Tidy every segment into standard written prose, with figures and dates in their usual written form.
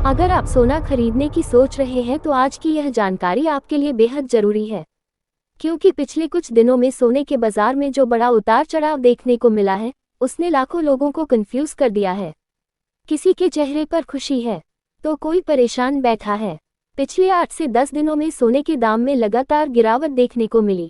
अगर आप सोना खरीदने की सोच रहे हैं तो आज की यह जानकारी आपके लिए बेहद जरूरी है, क्योंकि पिछले कुछ दिनों में सोने के बाजार में जो बड़ा उतार चढ़ाव देखने को मिला है, उसने लाखों लोगों को कंफ्यूज कर दिया है। किसी के चेहरे पर खुशी है तो कोई परेशान बैठा है। पिछले 8 से 10 दिनों में सोने के दाम में लगातार गिरावट देखने को मिली।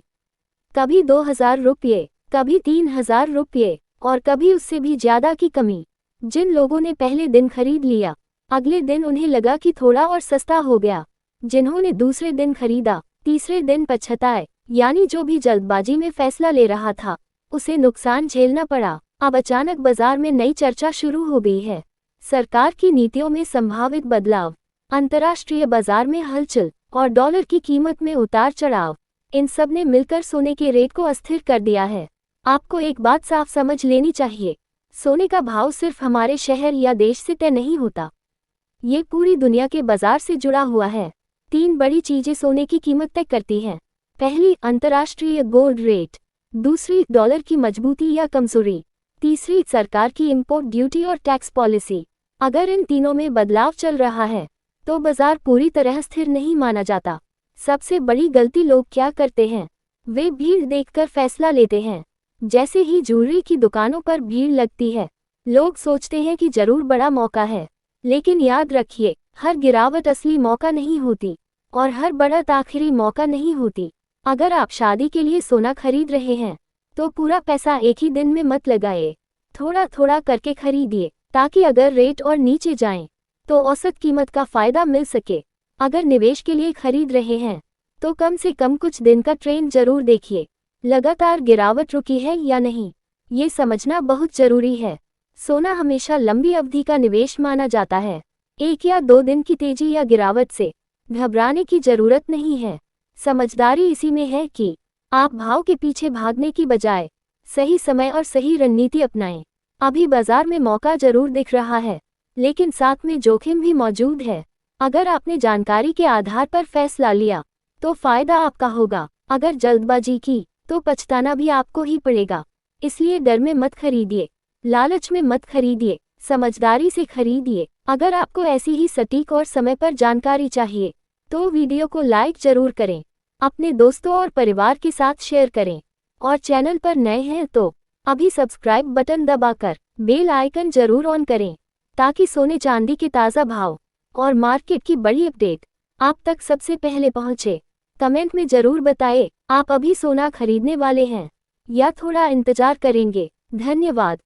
कभी 2,000 रुपये, कभी 3,000 रुपये और कभी उससे भी ज्यादा की कमी। जिन लोगों ने पहले दिन खरीद लिया, अगले दिन उन्हें लगा कि थोड़ा और सस्ता हो गया। जिन्होंने दूसरे दिन खरीदा, तीसरे दिन पछताए। यानी जो भी जल्दबाजी में फैसला ले रहा था, उसे नुकसान झेलना पड़ा। अब अचानक बाजार में नई चर्चा शुरू हो गई है। सरकार की नीतियों में संभावित बदलाव, अंतर्राष्ट्रीय बाजार में हलचल और डॉलर की कीमत में उतार चढ़ाव, इन सब ने मिलकर सोने के रेट को अस्थिर कर दिया है। आपको एक बात साफ समझ लेनी चाहिए, सोने का भाव सिर्फ हमारे शहर या देश से तय नहीं होता, ये पूरी दुनिया के बाजार से जुड़ा हुआ है। 3 बड़ी चीजें सोने की कीमत तय करती हैं। पहली, अंतर्राष्ट्रीय गोल्ड रेट। दूसरी, डॉलर की मजबूती या कमजोरी। तीसरी, सरकार की इंपोर्ट ड्यूटी और टैक्स पॉलिसी। अगर इन तीनों में बदलाव चल रहा है तो बाजार पूरी तरह स्थिर नहीं माना जाता। सबसे बड़ी गलती लोग क्या करते हैं, वे भीड़ देखकर फैसला लेते हैं। जैसे ही ज्वेलरी की दुकानों पर भीड़ लगती है, लोग सोचते हैं कि जरूर बड़ा मौका है। लेकिन याद रखिए, हर गिरावट असली मौका नहीं होती और हर बढ़त आखिरी मौका नहीं होती। अगर आप शादी के लिए सोना खरीद रहे हैं तो पूरा पैसा एक ही दिन में मत लगाए, थोड़ा थोड़ा करके खरीदिए, ताकि अगर रेट और नीचे जाएं तो औसत कीमत का फायदा मिल सके। अगर निवेश के लिए खरीद रहे हैं तो कम से कम कुछ दिन का ट्रेंड जरूर देखिए, लगातार गिरावट रुकी है या नहीं, ये समझना बहुत जरूरी है। सोना हमेशा लंबी अवधि का निवेश माना जाता है। 1 या 2 दिन की तेजी या गिरावट से घबराने की जरूरत नहीं है। समझदारी इसी में है कि आप भाव के पीछे भागने की बजाय सही समय और सही रणनीति अपनाएं। अभी बाजार में मौका जरूर दिख रहा है, लेकिन साथ में जोखिम भी मौजूद है। अगर आपने जानकारी के आधार पर फैसला लिया तो फायदा आपका होगा, अगर जल्दबाजी की तो पछताना भी आपको ही पड़ेगा। इसलिए डर में मत खरीदिए, लालच में मत खरीदिए, समझदारी से खरीदिए। अगर आपको ऐसी ही सटीक और समय पर जानकारी चाहिए तो वीडियो को लाइक जरूर करें, अपने दोस्तों और परिवार के साथ शेयर करें और चैनल पर नए हैं तो अभी सब्सक्राइब बटन दबाकर बेल आइकन जरूर ऑन करें, ताकि सोने चांदी के ताज़ा भाव और मार्केट की बड़ी अपडेट आप तक सबसे पहले पहुंचे। कमेंट में जरूर बताएं, आप अभी सोना खरीदने वाले हैं या थोड़ा इंतजार करेंगे। धन्यवाद।